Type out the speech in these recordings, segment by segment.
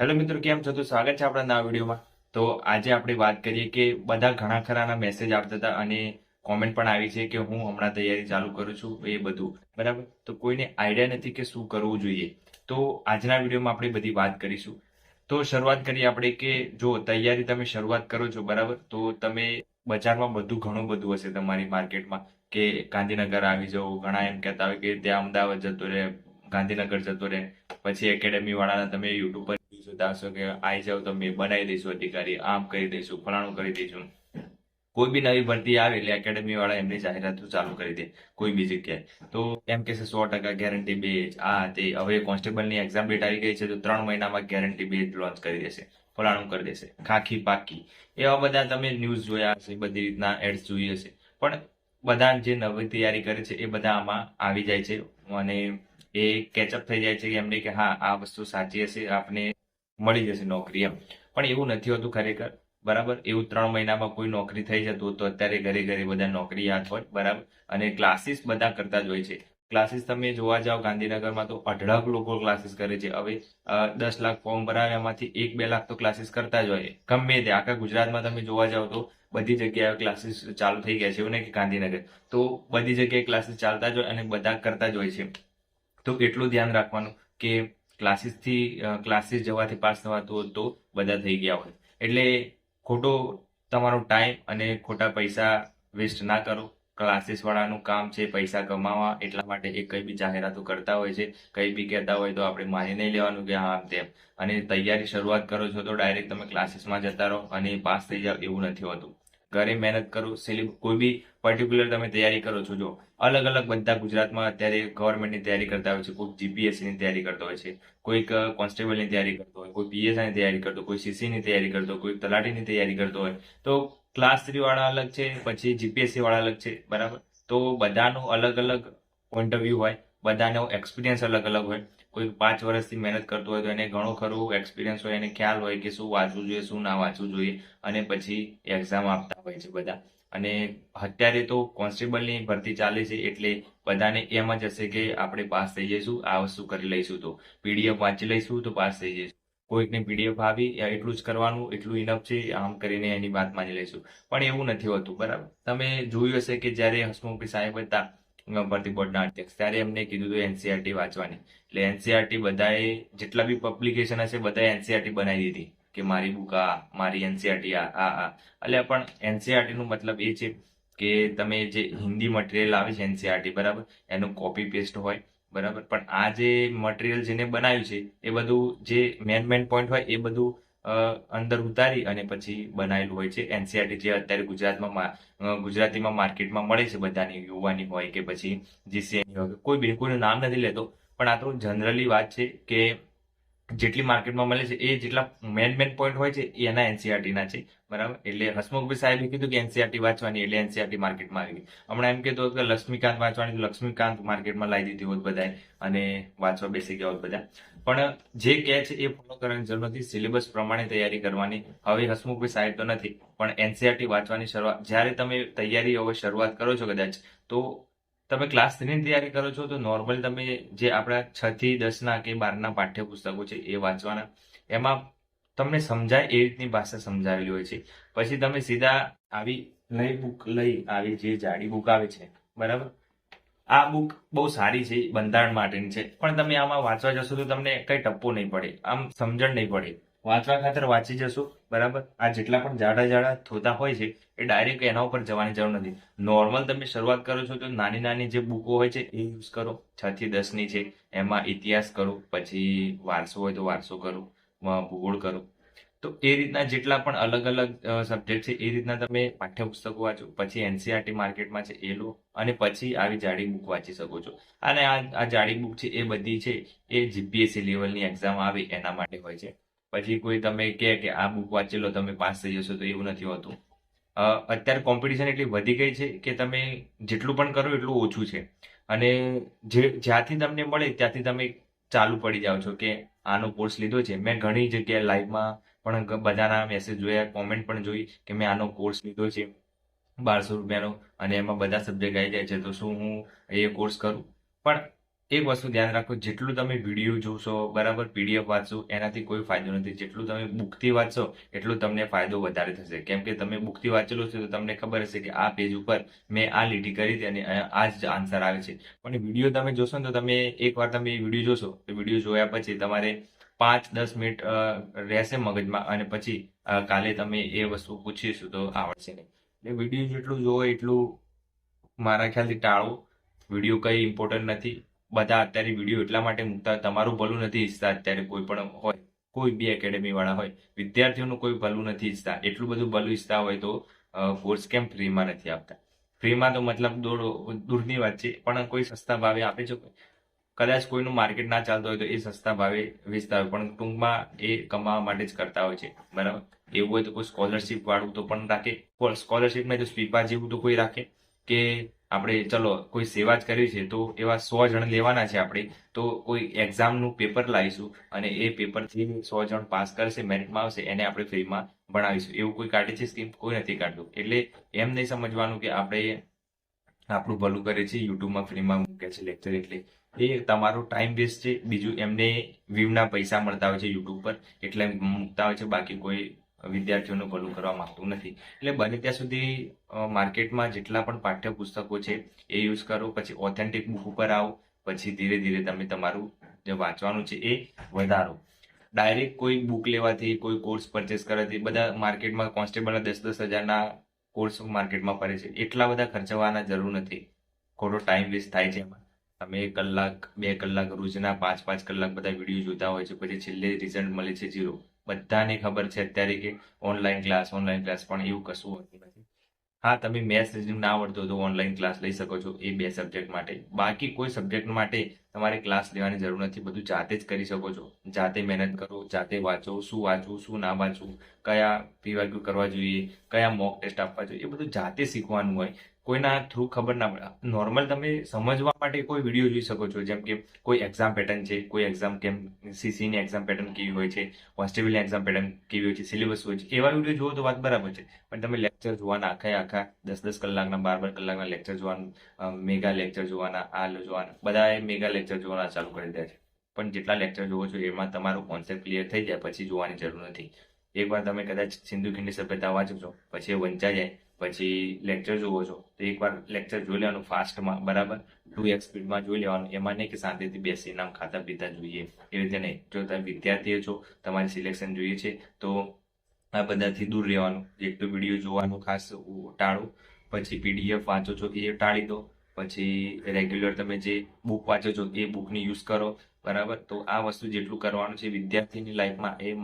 Hello મિત્રો, કેમ છો? તો સ્વાગત છે આપણા નવા વિડીયોમાં. તો આજે આપણે વાત કરીએ કે બધા ઘણા ખરાના મેસેજ આવતા હતા અને કોમેન્ટ પણ આવી છે કે હું હમણાં તૈયારી ચાલુ કરું છું એ બધું બરાબર. તો કોઈને આઈડિયા નથી કે શું કરવું જોઈએ. તો આજના વિડીયોમાં આપણે બધી વાત કરીશું. તો શરૂઆત કરીએ આપણે કે જો તૈયારી તમે શરૂઆત કરો છો બરાબર, તો તમે બજારમાં બધું ઘણું બધું હશે તમારી માર્કેટમાં કે ગાંધીનગર આવી જાઓ. ઘણા એમ કહેતા હોય કે ત્યાં અમદાવાદ જતો રહે, ગાંધીનગર જતો રહે. પછી એકેડેમી વાળાના તમે યુટ્યુબ પર જોતા હશો કે આવી જાવ તમે બનાવી દઈશું અધિકારી, આમ કરી દઈશું, ફલાણું કરી દઈશું. કોઈ બી નવી ભરતી આવે એટલે એકેડેમી વાળા એમની જાહેરાતો ચાલુ કરી દે કોઈ બી જગ્યાએ. તો એમ કહેશે 100% ગેરંટી બેચ આ તે. હવે કોન્સ્ટેબલની એક્ઝામ ડેટ આવી ગઈ છે તો 3 મહિનામાં ગેરંટી બેચ લોન્ચ કરી દેશે, ફલાણું કરી દેશે, ખાખી પાકી. એવા બધા તમે ન્યૂઝ જોયા હશે, બધી રીતના એડ્સ જોઈ હશે. પણ બધા જે નવી તૈયારી કરે છે એ બધા આમાં આવી જાય છે અને એ કેચઅપ થઈ જાય છે કે એમને કે હા આ વસ્તુ સાચી હશે, આપને મળી જશે નોકરી એમ. પણ એવું નથી હોતું ખરેખર બરાબર. એવું 3 મહિનામાં કોઈ નોકરી થઈ જતું તો અત્યારે ઘરે ઘરે બધા નોકરી યાદ હોય બરાબર. અને ક્લાસીસ બધા કરતા જ હોય છે. ક્લાસીસ તમે જોવા જાઓ ગાંધીનગરમાં તો અઢળક લોકો ક્લાસીસ કરે છે. હવે 10 લાખ ફોર્મ ભરાવે એમાંથી 1-2 લાખ તો ક્લાસીસ કરતા જ હોય. ગમે તે આખા ગુજરાતમાં તમે જોવા જાઓ તો બધી જગ્યાએ ક્લાસીસ ચાલુ થઈ ગયા છે. એવું નહીં કે ગાંધીનગર, તો બધી જગ્યાએ ક્લાસીસ ચાલતા જ હોય અને બધા કરતા જ હોય છે. તો એટલું ધ્યાન રાખવાનું કે ક્લાસીસ જવાથી પાસ થવાતું તો બધા થઈ ગયા હોય. એટલે ખોટો તમારો ટાઈમ અને ખોટા પૈસા વેસ્ટ ના કરો. ક્લાસીસ વાળાનું કામ છે પૈસા કમાવા, એટલા માટે એ કઈ બી જાહેરાતો કરતા હોય છે, કઈ બી કહેતા હોય તો આપણે માની નહીં લેવાનું કે હા તેમ. અને તૈયારી શરૂઆત કરો છો તો ડાયરેક્ટ તમે ક્લાસીસમાં જતા રહો અને પાસ થઈ જાવ એવું નથી હોતું. ઘરે મહેનત કરો. કોઈ બી પર્ટિક્યુલર તમે તૈયારી કરો છો, જો અલગ અલગ બધા ગુજરાતમાં અત્યારે ગવર્મેન્ટની તૈયારી કરતા હોય છે. કોઈક જીપીએસસીની તૈયારી કરતો હોય છે, કોઈક કોન્સ્ટેબલની તૈયારી કરતો હોય, કોઈ પીએસઆઈની તૈયારી કરતો, કોઈ સીસીની તૈયારી કરતો, કોઈ તલાટીની તૈયારી કરતો હોય. તો ક્લાસ 3 વાળા અલગ છે, પછી જીપીએસસી વાળા અલગ છે બરાબર. તો બધાનું અલગ અલગ પોઈન્ટ ઓફ વ્યૂ હોય, બધાનો એક્સપિરિયન્સ અલગ અલગ હોય. કોઈ 5 વર્ષથી મહેનત કરતો હોય તો એને ઘણો ખરું એક્સપિરિયન્સ હોય, એને ખ્યાલ હોય કે શું વાંચવું જોઈએ, શું ના વાંચવું જોઈએ. અને પછી એક્ઝામ આપતા હોય છે બધા. અને અત્યારે તો કોન્સ્ટેબલની ભરતી ચાલે છે એટલે બધાને એમ જ હશે કે આપણે પાસ થઈ જઈશું, આ વસ્તુ કરી લઈશું, તો પીડીએફ વાંચી લઈશું તો પાસ થઈ જઈશું. કોઈકને પીડીએફ આવી એટલું જ કરવાનું, એટલું ઇનફ છે, આમ કરીને એની વાત માની લઈશું. પણ એવું નથી હોતું બરાબર. તમે જોયું હશે કે જ્યારે હસમુખ સાહેબ હતા ભરતી બોર્ડના અધ્યક્ષ, ત્યારે એમને કીધું હતું એનસીઆરટી વાંચવાની. એટલે એનસીઆરટી બધાએ જેટલા બી પબ્લિકેશન હશે બધાએ એનસીઆરટી બનાવી દીધી કે મારી બુક આ, મારી એનસીઆરટી આ. એટલે પણ એનસીઆરટી નું મતલબ એ છે કે તમે જે હિન્દી મટીરિયલ આવે છે એનસીઆરટી બરાબર, એનું કોપી પેસ્ટ હોય બરાબર. પણ આ જે મટીરિયલ જેને બનાવ્યું છે એ બધું જે મેન પોઈન્ટ હોય એ બધું અંદર ઉતારી અને પછી બનાવેલું હોય છે એનસીઆરટી, જે અત્યારે ગુજરાતીમાં માર્કેટમાં મળે છે બધાની, યુવાની હોય કે પછી જીસીએની હોય, કોઈનું નામ નથી લેતો. પણ આ તો જનરલી વાત છે કે જેટલી માર્કેટમાં મળે છે એ જેટલા મેન પોઈન્ટ હોય છે એ એના એનસીઆરટી ના છે બરાબર. એટલે હસમુખભાઈ સાહેબે કીધું કે એનસીઆરટી વાંચવાની એટલે એનસીઆરટી માર્કેટમાં આવી ગઈ. હમણાં એમ કહેતો કે લક્ષ્મીકાંત વાંચવાની તો લક્ષ્મીકાંત માર્કેટમાં લાવી દીધી હોત બધાએ અને વાંચવા બેસી ગયા હોત બધા. પણ જે કહે છે એ ફોલો કરવાની જરૂર નથી. સિલેબસ પ્રમાણે તૈયારી કરવાની. હવે હસમુખભાઈ સાહેબ તો નથી, પણ એનસીઆરટી વાંચવાની શરૂઆત જ્યારે તમે તૈયારી હવે શરૂઆત કરો છો કદાચ, તો તમે ક્લાસ 3 ની તૈયારી કરો છો તો નોર્મલ તમે જે આપણા 6 થી 10 ના કે 12 ના પાઠ્યપુસ્તકો છે એ વાંચવાના. એમાં તમને સમજાય એ રીતની ભાષા સમજાવેલી હોય છે. પછી તમે સીધા આવી બુક લઈ, આવી જે જાડી બુક આવે છે બરાબર. આ બુક બહુ સારી છે, બંધારણ માટેની છે, પણ તમે આમાં વાંચવા જશો તો તમને કઈ ટપ્પો નહીં પડે, આમ સમજણ નહીં પડે. વાંચવા ખાતર વાંચી જશો બરાબર. આ જેટલા પણ જાડા જાડા થોતા હોય છે એ ડાયરેક્ટ એના ઉપર જવાની જરૂર નથી. નોર્મલ તમે શરૂઆત કરો છો તો નાની નાની જે બુકો હોય છે એ યુઝ કરો. 6 થી 10 ની છે, એમાં ઇતિહાસ કરો, પછી વારસો હોય તો વારસો કરો, ભૂગોળ કરો. તો એ રીતના જેટલા પણ અલગ અલગ સબ્જેક્ટ છે એ રીતના તમે પાઠ્યપુસ્તકો વાંચો. પછી એનસીઆરટી માર્કેટમાં છે એ લો અને પછી આવી જાડી બુક વાંચી શકો છો. અને આ જાડી બુક છે એ બધી છે એ જીપીએસસી લેવલની એક્ઝામ આવે એના માટે હોય છે. પછી કોઈ તમે કહે કે આ બુક વાંચી લો તમે પાસ થઈ જશો, તો એવું નથી હોતું. અત્યારે કોમ્પિટિશન એટલી વધી ગઈ છે કે તમે જેટલું પણ કરો એટલું ઓછું છે. અને જ્યાંથી તમને મળે ત્યાંથી તમે ચાલુ પડી જાઓ છો કે આનો કોર્સ લીધો છે. મેં ઘણી જગ્યાએ લાઈવમાં પણ બધાના મેસેજ જોયા, કોમેન્ટ પણ જોઈ કે મેં આનો કોર્સ લીધો છે 1200 રૂપિયાનો અને એમાં બધા સબ્જેક્ટ આવી જાય છે, તો શું હું એ કોર્સ કરું? પણ એક વસ્તુ ધ્યાન રાખો, જેટલું તમે વિડીયો જોશો, બરાબર, પીડીએફ વાંચશો, એનાથી કોઈ ફાયદો નથી. જેટલું તમે બુકથી વાંચશો એટલું તમને ફાયદો વધારે થશે. કેમ કે તમે બુકથી વાંચેલું છે તો તમને ખબર હશે કે આ પેજ ઉપર મેં આ લીટી કરી હતી અને આ જ આન્સર આવે છે. પણ વિડીયો તમે જોશો ને તો તમે એકવાર તમે વિડીયો જોશો તો વિડીયો જોયા પછી તમારે 5-10 મિનિટ રહેશે મગજમાં અને પછી કાલે તમે એ વસ્તુ પૂછીશું તો આવડશે નહીં. એટલે વિડીયો જેટલું જોવો એટલું મારા ખ્યાલથી ટાળવું. વિડીયો કઈ ઇમ્પોર્ટન્ટ નથી. બધા અત્યારે વિડીયો એટલા માટે મૂકતા હોય, તમારું ભલું નથી ઈચ્છતા. અત્યારે કોઈ પણ હોય, કોઈ બી એકેડેમી વાળા હોય, વિદ્યાર્થીઓનું કોઈ ભલું નથી ઈચ્છતા. એટલું બધું ભલું ઈચ્છતા હોય તો કોર્સ કેમ ફ્રીમાં નથી આપતા? ફ્રીમાં તો મતલબ દૂરની વાત છે, પણ કોઈ સસ્તા ભાવે આપે છે. કદાચ કોઈનું માર્કેટ ના ચાલતું હોય તો એ સસ્તા ભાવે વેચતા હોય, પણ ટૂંકમાં એ કમાવા માટે જ કરતા હોય છે, બરાબર. એવું હોય તો કોઈ સ્કોલરશિપ વાળું તો પણ રાખે. સ્કોલરશિપ નહીં તો સ્પીપા જેવું તો કોઈ રાખે કે આપણે ચલો કોઈ સેવા જ કરવી છે તો એવા 100 જણ લેવાના છે આપણે, તો કોઈ એક્ઝામનું પેપર લાવીશું અને એ પેપરથી 100 જણ પાસ કરશે, મેરિટમાં આવશે, એને આપણે ફ્રીમાં ભણાવીશું. એવું કોઈ કાઢે છે સ્કીમ? કોઈ નથી કાઢતું. એટલે એમ નહીં સમજવાનું કે આપણે આપણું ભલું કરે છે, યુટ્યુબમાં ફ્રીમાં મૂકે છે લેક્ચર, એટલે એ તમારો ટાઈમ વેસ્ટ છે. બીજું એમને વ્યૂના પૈસા મળતા હોય છે યુટ્યુબ પર એટલે મૂકતા હોય છે, બાકી કોઈ વિદ્યાર્થીઓનું ભલું કરવા માંગતું નથી. એટલે બને ત્યાં સુધી માર્કેટમાં જેટલા પણ પાઠ્યપુસ્તકો છે એ યુઝ કરો, પછી ઓથેન્ટિક બુક ઉપર આવો, પછી ધીરે ધીરે તમે તમારું જે વાંચવાનું છે એ વધારો. ડાયરેક્ટ કોઈ બુક લેવાથી, કોઈ કોર્સ પરચેસ કરવાથી, બધા માર્કેટમાં કોન્સ્ટેબલના 10-10 હજારના કોર્સ માર્કેટમાં પડે છે. એટલા બધા ખર્ચવાના જરૂર નથી. ખોટો ટાઈમ વેસ્ટ થાય છે એમાં. તમે 1 કલાક 2 કલાક રોજના 5-5 કલાક બધા વિડીયો જોતા હોય છે, પછી છેલ્લે રિઝલ્ટ મળે છે 0. બધાને ખબર છે અત્યારે કે ઓનલાઈન ક્લાસ, પણ એવું કશું હોતું નથી. હા, તમે મેથ્સ રીઝનિંગ ના આવડતો તો ઓનલાઈન ક્લાસ લઈ શકો છો એ 2 સબ્જેક્ટ માટે. બાકી કોઈ સબ્જેક્ટ માટે તમારે ક્લાસ લેવાની જરૂર નથી. બધું જાતે જ કરી શકો છો. જાતે મહેનત કરો, જાતે વાંચો, શું વાંચવું, શું ના વાંચવું, કયા પીવાયક્યુ કરવા જોઈએ, કયા મોક ટેસ્ટ આપવા જોઈએ, એ બધું જાતે શીખવાનું હોય. કોઈના થ્રુ ખબર ના પડે. નોર્મલ તમે સમજવા માટે કોઈ વિડીયો જોઈ શકો છો, જેમ કે કોઈ એક્ઝામ પેટર્ન છે, કોઈ એક્ઝામ કેમ સીસીની એક્ઝામ પેટર્ન કેવી હોય છે, કોન્સ્ટેબલની એક્ઝામ પેટર્ન કેવી હોય છે, સિલેબસ હોય છે, એવા વિડીયો જુઓ તો વાત બરાબર છે. પણ તમે લેક્ચર જોવાના આખા 10-10 કલાકના, 12-12 કલાકના લેક્ચર જોવાનું, મેગા લેક્ચર જોવાના, આ જોવાના, બધાએ મેગા લેક્ચર જોવાના ચાલુ કરી દે છે. પણ જેટલા લેક્ચર જોવો છો એમાં તમારો કોન્સેપ્ટ ક્લિયર થઈ જાય પછી જોવાની જરૂર નથી. એકવાર તમે કદાચ સિંધુ ખીણની સભ્યતા વાંચો છો, પછી એ વંચાઈ જાય, પછી લેક્ચર જોવો છો તો એકવાર લેક્ચર જોઈ લેવાનું ફાસ્ટમાં, બરાબર, 2x સ્પીડમાં જોઈ લેવાનું. એમાં નહીં કે શાંતિથી બેસી નામ ખાતા પીતા જોઈએ, એ રીતે નહીં. જો તમે વિદ્યાર્થીઓ છો, તમારે સિલેક્શન જોઈએ છે તો આ બધાથી દૂર રહેવાનું. એક તો વિડીયો જોવાનું ખાસ ટાળો, પછી પીડીએફ વાંચો છો એ ટાળી દો, પછી રેગ્યુલર તમે જે બુક વાંચો છો એ બુકની યુઝ કરો, બરાબર. તો આ વસ્તુ જેટલું કરવાનું છે વિદ્યાર્થીની લાઈફમાં, એ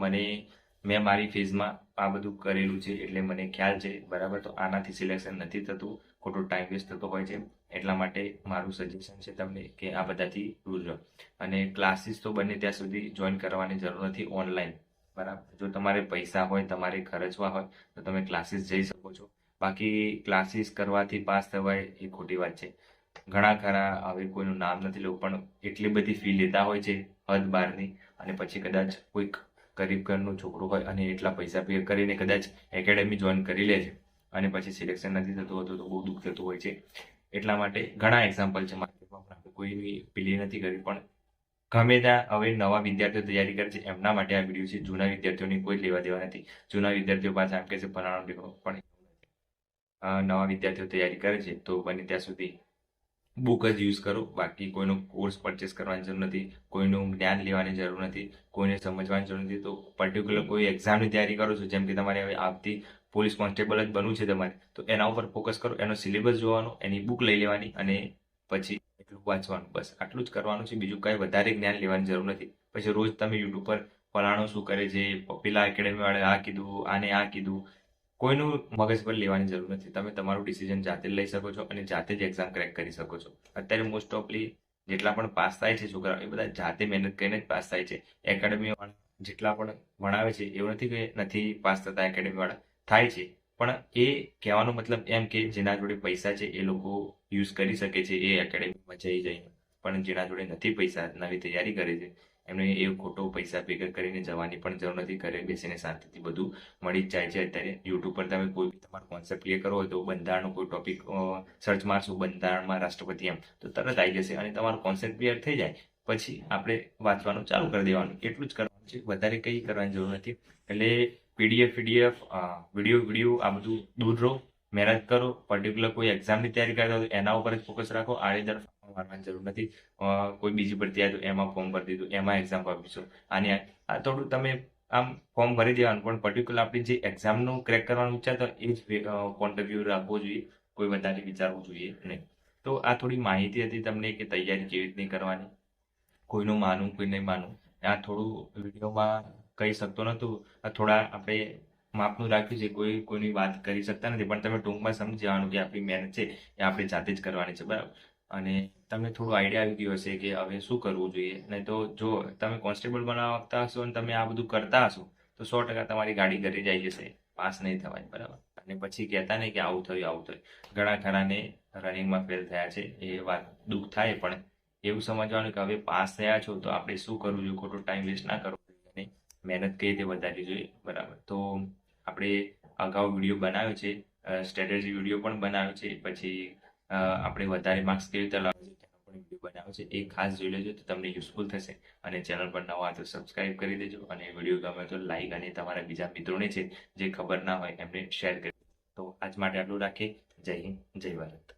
મેં મારી ફેઝમાં આ બધું કરેલું છે એટલે મને ખ્યાલ છે, બરાબર. તો આનાથી સિલેક્શન નથી થતું, ખોટો ટાઈમ વેસ્ટ થતો હોય છે. એટલા માટે મારું સજેશન છે તમને કે આ બધાથી દૂર રહો. અને ક્લાસીસ તો બને ત્યાં સુધી જોઈન કરવાની જરૂર નથી ઓનલાઈન, બરાબર. જો તમારે પૈસા હોય, તમારે ખર્ચવા હોય તો તમે ક્લાસીસ જઈ શકો છો. બાકી ક્લાસીસ કરવાથી પાસ થવાય એ ખોટી વાત છે. ઘણા ખરા, હવે કોઈનું નામ નથી લેવું, પણ એટલી બધી ફી લેતા હોય છે હદ બહારની. અને પછી કદાચ કોઈક ગરીબ ઘરનું છોકરું હોય અને એટલા પૈસા પે કરીને કદાચ એકેડેમી જોઈન કરી લે છે અને પછી સિલેક્શન નથી થતું હોતું તો બહુ દુઃખ થતું હોય છે. એટલા માટે ઘણા એક્ઝામ્પલ છે માર્કેટમાં, પણ આપણે કોઈની પેલી નથી કરી. પણ ગમે ત્યાં હવે નવા વિદ્યાર્થીઓ તૈયારી કરે છે એમના માટે આ વિડીયો છે. જૂના વિદ્યાર્થીઓની કોઈ લેવા દેવા નથી. જૂના વિદ્યાર્થીઓ પાછા એમ કહે છે ફલાણો દીકરો, પણ નવા વિદ્યાર્થીઓ તૈયારી કરે છે તો બને ત્યાં સુધી બુક જ યુઝ કરો. બાકી કોઈનો કોર્સ પરચેસ કરવાની જરૂર નથી, કોઈનું જ્ઞાન લેવાની જરૂર નથી, કોઈને સમજવાની જરૂર નથી. તો પર્ટિક્યુલર કોઈ એક્ઝામની તૈયારી કરો છો, જેમ કે તમારે હવે આવતી પોલીસ કોન્સ્ટેબલ જ બનવું છે તમારે, તો એના ઉપર ફોકસ કરો. એનો સિલેબસ જોવાનો, એની બુક લઈ લેવાની અને પછી એટલું વાંચવાનું. બસ આટલું જ કરવાનું છે. બીજું કાંઈ વધારે જ્ઞાન લેવાની જરૂર નથી. પછી રોજ તમે યુટ્યુબ પર ફલાણો શું કરે છે, પેલા એકેડેમી વાળાએ આ કીધું, આને આ કીધું, કોઈનું મગજ પર લેવાની જરૂર નથી. તમે તમારું ડિસિઝન જાતે લઈ શકો છો અને જાતે જ એક્ઝામ ક્રેક કરી શકો છો. અત્યારે મોસ્ટ ઓફલી જેટલા પણ પાસ થાય છે છોકરાઓ, એ બધા જાતે મહેનત કરીને જ પાસ થાય છે. એકેડેમી વાળા જેટલા પણ ભણાવે છે એવું નથી કે નથી પાસ થતા, એકેડેમી વાળા થાય છે. પણ એ કહેવાનો મતલબ એમ કે જેના જોડે પૈસા છે એ લોકો યુઝ કરી શકે છે એ એકેડેમીમાં જઈને. પણ જેના જોડે નથી પૈસા, નવી તૈયારી કરે છે, એમને એ ખોટો પૈસા ભેગા કરીને જવાની પણ જરૂર નથી. ઘરે બેસીને શાંતિથી બધું મળી જ જાય છે. અત્યારે યુટ્યુબ પર તમે કોઈ બી તમારો કોન્સેપ્ટ ક્લિયર કરવો હોય તો બંધારણનો કોઈ ટોપિક સર્ચ મારશો બંધારણમાં રાષ્ટ્રપતિ એમ તો તરત આવી જશે અને તમારો કોન્સેપ્ટ ક્લિયર થઈ જાય પછી આપણે વાંચવાનું ચાલુ કરી દેવાનું. એટલું જ કરવાનું છે, વધારે કંઈ કરવાની જરૂર નથી. એટલે પીડીએફ વિડીયો આ બધું દૂર રહો, મહેનત કરો. પર્ટિક્યુલર કોઈ એક્ઝામની તૈયારી કરતા હોય તો એના ઉપર જ ફોકસ રાખો. આડેધડ મારવાની જરૂર નથી. કોઈ બીજી ભરતી આવે તો એમાં ફોર્મ ભરી દીધું, એમાં એક્ઝામ આપીશું. આની આ થોડું તમે આમ ફોર્મ ભરી દેવાનું, પણ પર્ટિક્યુલર આપણી જે એક્ઝામનું ક્રેક કરવાનું વિચારતો એ જ પોઈન્ટ ઓફ વ્યૂ રાખવો જોઈએ. કોઈ વધારે વિચારવું જોઈએ નહીં. તો આ થોડી માહિતી હતી તમને કે તૈયારી કેવી રીતની કરવાની. કોઈનું માનવું કોઈ નહીં માનવું આ થોડું વિડીયોમાં કહી શકતો નહોતું. આ થોડા આપણે માપનું રાખ્યું છે. કોઈની વાત કરી શકતા નથી, પણ તમે ટૂંકમાં સમજી જવાનું કે આપણી મહેનત છે એ આપણે જાતે જ કરવાની છે, બરાબર. અને તમને થોડું આઈડિયા આવી ગયો હશે કે હવે શું કરવું જોઈએ. નહીં તો જો તમે કોન્સ્ટેબલ બનવા માંગતા હશો અને તમે આ બધું કરતા હશો તો 100% તમારી ગાડી ઘરે જઈ જશે, પાસ નહીં થવાય, બરાબર. અને પછી કહેતા નહીં કે આવું થયું. ઘણા ખરાને રનિંગમાં ફેલ થયા છે, એ વાત દુઃખ થાય, પણ એવું સમજવાનું કે હવે પાસ થયા છો તો આપણે શું કરવું જોઈએ, ખોટો ટાઈમ વેસ્ટ ના કરવો જોઈએ અને મહેનત કઈ રીતે વધારવી જોઈએ, બરાબર. તો આપણે અગાઉ વિડીયો બનાવ્યો છે, સ્ટ્રેટેજી વિડીયો પણ બનાવ્યો છે, પછી આપણે વધારે માર્ક્સ કેવી રીતે લાવવા જોઈએ તેનો પણ વિડીયો બનાવ્યો છે. એ ખાસ જોઈ લેજો તો તમને યુઝફુલ થશે. અને ચેનલ પર નવા તો સબસ્ક્રાઇબ કરી દેજો અને વિડીયો ગમે તો લાઈક અને તમારા બીજા મિત્રોને છે જે ખબર ના હોય એમને શેર કરી. તો આજ માટે આટલું રાખીએ. જય હિન્દ, જય ભારત.